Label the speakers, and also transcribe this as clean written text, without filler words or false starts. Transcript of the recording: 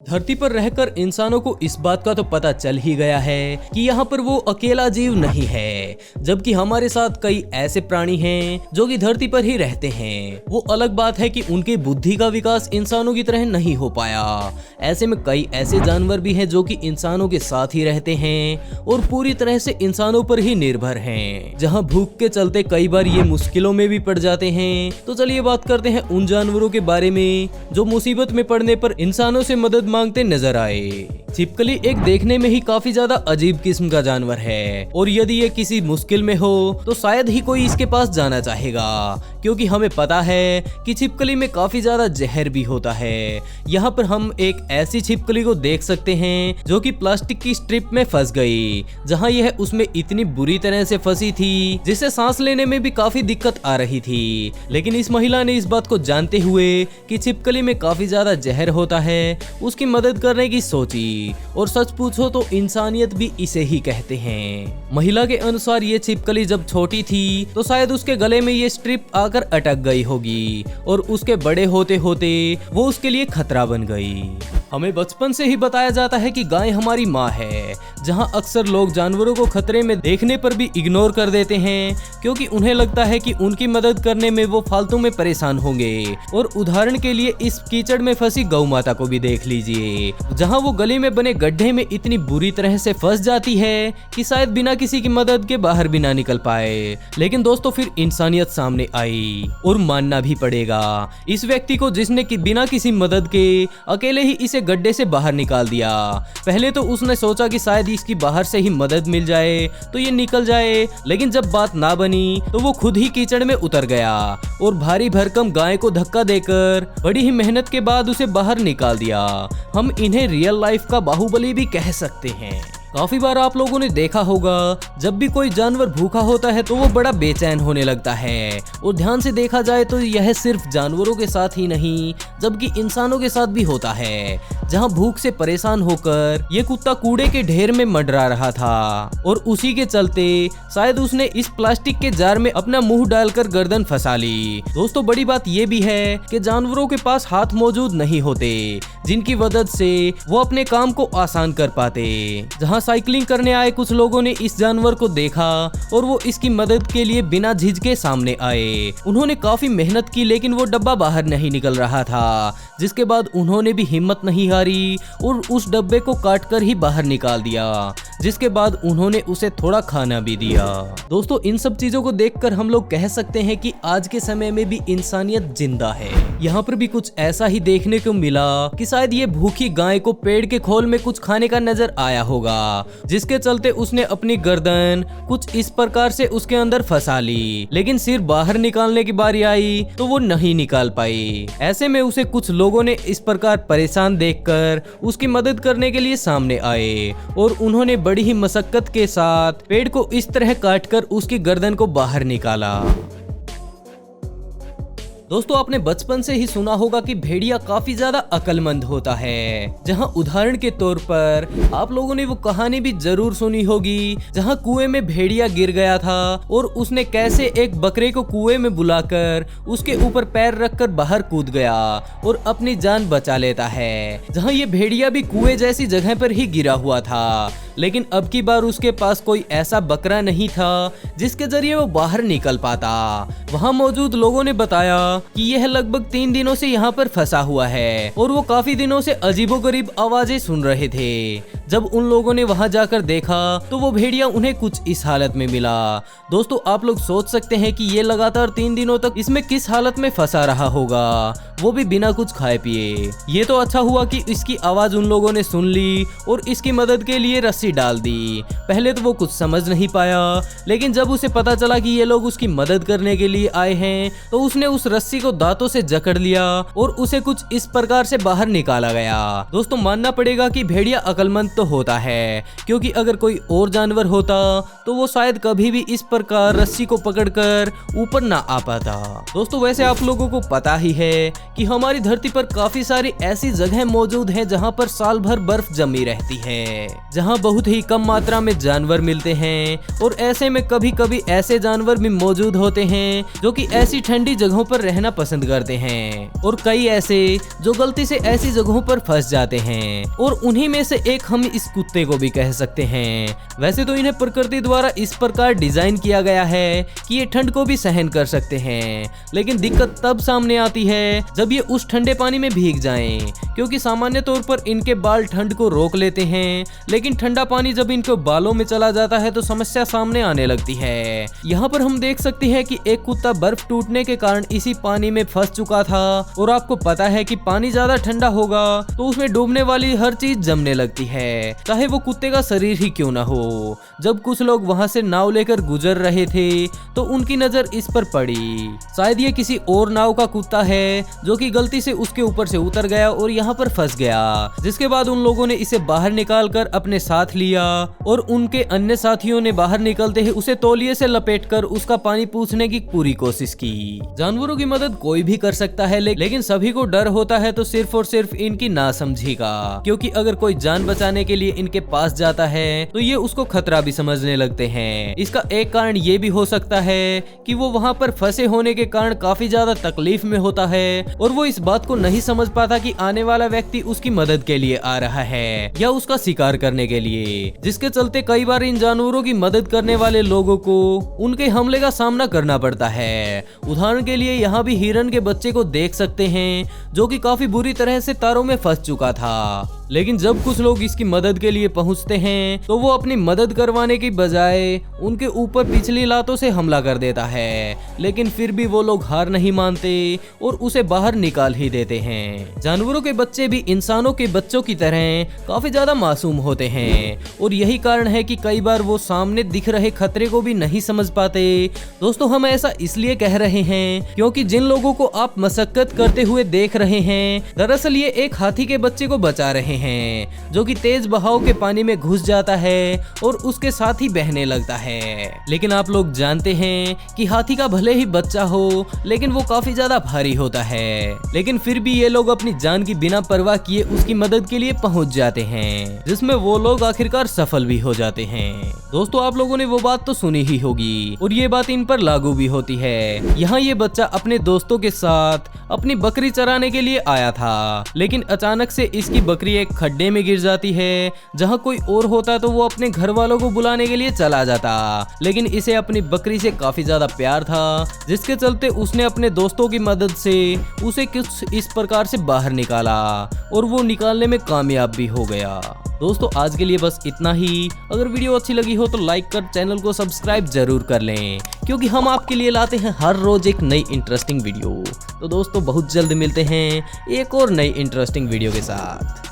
Speaker 1: धरती पर रहकर इंसानों को इस बात का तो पता चल ही गया है कि यहाँ पर वो अकेला जीव नहीं है, जबकि हमारे साथ कई ऐसे प्राणी हैं जो कि धरती पर ही रहते हैं। वो अलग बात है कि उनकी बुद्धि का विकास इंसानों की तरह नहीं हो पाया। ऐसे में कई ऐसे जानवर भी हैं जो कि इंसानों के साथ ही रहते हैं और पूरी तरह से इंसानों पर ही निर्भर हैं। जहाँ भूख के चलते कई बार ये मुश्किलों में भी पड़ जाते हैं। तो चलिए बात करते हैं उन जानवरों के बारे में जो मुसीबत में पड़ने पर इंसानों से मदद मांगते नजर आए। छिपकली एक देखने में ही काफी ज्यादा अजीब किस्म का जानवर है और यदि ये किसी मुश्किल में हो तो शायद ही कोई इसके पास जाना चाहेगा, क्योंकि हमें पता है कि छिपकली में काफी ज्यादा जहर भी होता है। यहाँ पर हम एक ऐसी छिपकली को देख सकते हैं जो कि प्लास्टिक की स्ट्रिप में फंस गई, जहाँ यह उसमें इतनी बुरी तरह से फंसी थी जिससे सांस लेने में भी काफी दिक्कत आ रही थी। लेकिन इस महिला ने इस बात को जानते हुए कि छिपकली में काफी ज्यादा जहर होता है उसकी मदद करने की सोची, और सच पूछो तो इंसानियत भी इसे ही कहते हैं। महिला के अनुसार ये छिपकली जब छोटी थी तो शायद उसके गले में ये स्ट्रिप आकर अटक गई होगी और उसके बड़े होते होते वो उसके लिए खतरा बन गई। हमें बचपन से ही बताया जाता है कि गाय हमारी माँ है, जहां अक्सर लोग जानवरों को खतरे में देखने पर भी इग्नोर कर देते हैं क्योंकि उन्हें लगता है कि उनकी मदद करने में वो फालतू में परेशान होंगे। और उदाहरण के लिए इस कीचड़ में फंसी गौ माता को भी देख लीजिए, जहां वो गली में बने गड्ढे में इतनी बुरी तरह से फंस जाती है कि शायद बिना किसी की मदद के बाहर भी ना निकल पाए। लेकिन दोस्तों फिर इंसानियत सामने आई और मानना भी पड़ेगा इस व्यक्ति को जिसने बिना किसी मदद के अकेले ही इसे गड्ढे से बाहर निकाल दिया। पहले तो उसने सोचा कि शायद इसकी बाहर से ही मदद मिल जाए तो ये निकल जाए, लेकिन जब बात ना बनी तो वो खुद ही कीचड़ में उतर गया और भारी भरकम गाय को धक्का देकर बड़ी ही मेहनत के बाद उसे बाहर निकाल दिया। हम इन्हें रियल लाइफ का बाहुबली भी कह सकते हैं। काफी बार आप लोगों ने देखा होगा जब भी कोई जानवर भूखा होता है तो वो बड़ा बेचैन होने लगता है, और ध्यान से देखा जाए तो यह सिर्फ जानवरों के साथ ही नहीं जबकि इंसानों के साथ भी होता है। जहां भूख से परेशान होकर ये कुत्ता कूड़े के ढेर में मंडरा रहा था और उसी के चलते शायद उसने इस प्लास्टिक के जार में अपना मुंह डालकर गर्दन फंसा ली। दोस्तों बड़ी बात ये भी है कि जानवरों के पास हाथ मौजूद नहीं होते जिनकी मदद से वो अपने काम को आसान कर पाते। जहां साइकिलिंग करने आए कुछ लोगों ने इस जानवर को देखा और वो इसकी मदद के लिए बिना झिझके सामने आए। उन्होंने काफी मेहनत की लेकिन वो डब्बा बाहर नहीं निकल रहा था, जिसके बाद उन्होंने भी हिम्मत नहीं हारी और उस डब्बे को काटकर ही बाहर निकाल दिया, जिसके बाद उन्होंने उसे थोड़ा खाना भी दिया। दोस्तों इन सब चीजों को देखकर हम लोग कह सकते हैं कि आज के समय में भी इंसानियत जिंदा है। यहाँ पर भी कुछ ऐसा ही देखने को मिला कि शायद ये भूखी गाय को पेड़ के खोल में कुछ खाने का नजर आया होगा, जिसके चलते उसने अपनी गर्दन कुछ इस प्रकार से उसके अंदर फंसा ली, लेकिन सिर बाहर निकालने की बारी आई तो वो नहीं निकाल पाई। ऐसे में उसे कुछ लोगों ने इस प्रकार परेशान देखकर उसकी मदद करने के लिए सामने आए और उन्होंने बड़ी ही मशक्कत के साथ पेड़ को इस तरह काटकर उसकी गर्दन को बाहर निकाला। दोस्तों आपने बचपन से ही सुना होगा कि भेड़िया काफी ज्यादा अक्लमंद होता है, जहां उदाहरण के तौर पर आप लोगों ने वो कहानी भी जरूर सुनी होगी जहां कुएं में भेड़िया गिर गया था और उसने कैसे एक बकरे को कुएं में बुलाकर उसके ऊपर पैर रखकर बाहर कूद गया और अपनी जान बचा लेता है। जहां ये भेड़िया भी कुएं जैसी जगह पर ही गिरा हुआ था, लेकिन अब की बार उसके पास कोई ऐसा बकरा नहीं था जिसके जरिए वो बाहर निकल पाता। वहां मौजूद लोगों ने बताया कि यह लगभग 3 दिनों से यहाँ पर फंसा हुआ है और वो काफी दिनों से अजीबोगरीब आवाजें सुन रहे थे। जब उन लोगों ने वहां जाकर देखा तो वो भेड़िया उन्हें कुछ इस हालत में मिला। दोस्तों आप लोग सोच सकते हैं कि ये लगातार 3 दिनों तक इसमें किस हालत में फंसा रहा होगा, वो भी बिना कुछ खाए पिए। ये तो अच्छा हुआ कि इसकी आवाज उन लोगों ने सुन ली और इसकी मदद के लिए रस्सी डाल दी। पहले तो वो कुछ समझ नहीं पाया, लेकिन जब उसे पता चला कि ये लोग उसकी मदद करने के लिए आए हैं तो उसने उस रस्सी को दांतों से जकड़ लिया और उसे कुछ इस प्रकार से बाहर निकाला गया। दोस्तों मानना पड़ेगा कि भेड़िया अक्लमंद तो होता है, क्योंकि अगर कोई और जानवर होता तो वो शायद कभी भी इस प्रकार रस्सी को पकड़कर ऊपर ना आ पाता। दोस्तों वैसे आप लोगों को पता ही है कि हमारी धरती पर काफी सारी ऐसी जगह मौजूद हैं जहां पर साल भर बर्फ जमी रहती है, जहां बहुत ही कम मात्रा में जानवर मिलते हैं, और ऐसे में कभी कभी ऐसे जानवर भी मौजूद होते हैं जो कि ऐसी ठंडी जगहों पर रहना पसंद करते हैं, और कई ऐसे जो गलती से ऐसी जगहों पर फंस जाते हैं, और उन्हीं में से एक हम इस कुत्ते को भी कह सकते हैं। वैसे तो इन्हें प्रकृति द्वारा इस प्रकार डिजाइन किया गया है कि ये ठंड को भी सहन कर सकते हैं, लेकिन दिक्कत तब सामने आती है जब ये उस ठंडे पानी में भीग जाएं, क्योंकि सामान्य तौर पर इनके बाल ठंड को रोक लेते हैं, लेकिन ठंडा पानी जब इनके बालों में चला जाता है तो समस्या सामने आने लगती है। यहाँ पर हम देख सकते हैं कि एक कुत्ता बर्फ टूटने के कारण इसी पानी में फंस चुका था, और आपको पता है कि पानी ज्यादा ठंडा होगा तो उसमें डूबने वाली हर चीज जमने लगती है, चाहे वो कुत्ते का शरीर ही क्यों ना हो। जब कुछ लोग वहां से नाव लेकर गुजर रहे थे तो उनकी नजर इस पर पड़ी, शायद ये किसी और नाव का कुत्ता है जो कि गलती से उसके ऊपर से उतर गया और यहाँ पर फंस गया, जिसके बाद उन लोगों ने इसे बाहर निकाल कर अपने साथ लिया, और उनके अन्य साथियों ने बाहर निकलते ही उसे तौलिए से लपेटकर उसका पानी पूछने की पूरी कोशिश की। जानवरों की मदद कोई भी कर सकता है, लेकिन सभी को डर होता है तो सिर्फ और सिर्फ इनकी नासमझी का, क्योंकि अगर कोई जान बचाने के लिए इनके पास जाता है तो ये उसको खतरा भी समझने लगते हैं। इसका एक कारण ये भी हो सकता है कि वो वहाँ पर फंसे होने के कारण काफी ज्यादा तकलीफ में होता है, और वो इस बात को नहीं समझ पाता कि आने वाला व्यक्ति उसकी मदद के लिए आ रहा है या उसका शिकार करने के लिए, जिसके चलते कई बार इन जानवरों की मदद करने वाले लोगों को उनके हमले का सामना करना पड़ता है। उदाहरण के लिए यहाँ भी हिरन के बच्चे को देख सकते हैं जो कि काफी बुरी तरह से तारों में फंस चुका था, लेकिन जब कुछ लोग इसकी मदद के लिए पहुंचते हैं तो वो अपनी मदद करवाने की बजाय उनके ऊपर पिछली लातों से हमला कर देता है, लेकिन फिर भी वो लोग हार नहीं मानते और उसे बाहर निकाल ही देते हैं। जानवरों के बच्चे भी इंसानों के बच्चों की तरह काफी ज्यादा मासूम होते हैं, और यही कारण है कि कई बार वो सामने दिख रहे खतरे को भी नहीं समझ पाते। दोस्तों हम ऐसा इसलिए कह रहे हैं क्योंकि जिन लोगों को आप मशक्कत करते हुए देख रहे हैं, दरअसल ये एक हाथी के बच्चे को बचा रहे हैं जो कि तेज बहाव के पानी में घुस जाता है और उसके साथ ही बहने लगता है। लेकिन आप लोग जानते हैं कि हाथी का भले ही बच्चा हो, लेकिन वो काफी ज्यादा भारी होता है, लेकिन फिर भी ये लोग अपनी जान की बिना परवाह किए उसकी मदद के लिए पहुंच जाते हैं, जिसमें वो लोग आखिरकार सफल भी हो जाते हैं। दोस्तों आप लोगों ने वो बात तो सुनी ही होगी, और ये बात इन पर लागू भी होती है। यहाँ ये बच्चा अपने दोस्तों के साथ अपनी बकरी चराने के लिए आया था, लेकिन अचानक से इसकी बकरी एक खड्डे में गिर जाती है। जहाँ कोई और होता तो वो अपने घर वालों को बुलाने के लिए चला जाता, लेकिन इसे अपनी बकरी से काफी ज्यादा प्यार था, जिसके चलते उसने अपने दोस्तों की मदद से उसे कुछ इस प्रकार से बाहर निकाला, और वो निकालने में कामयाब भी हो गया। दोस्तों आज के लिए बस इतना ही। अगर वीडियो अच्छी लगी हो तो लाइक कर चैनल को सब्सक्राइब जरूर कर लें, क्योंकि हम आपके लिए लाते हैं हर रोज एक नई इंटरेस्टिंग वीडियो। तो दोस्तों बहुत जल्द मिलते हैं एक और नई इंटरेस्टिंग वीडियो के साथ।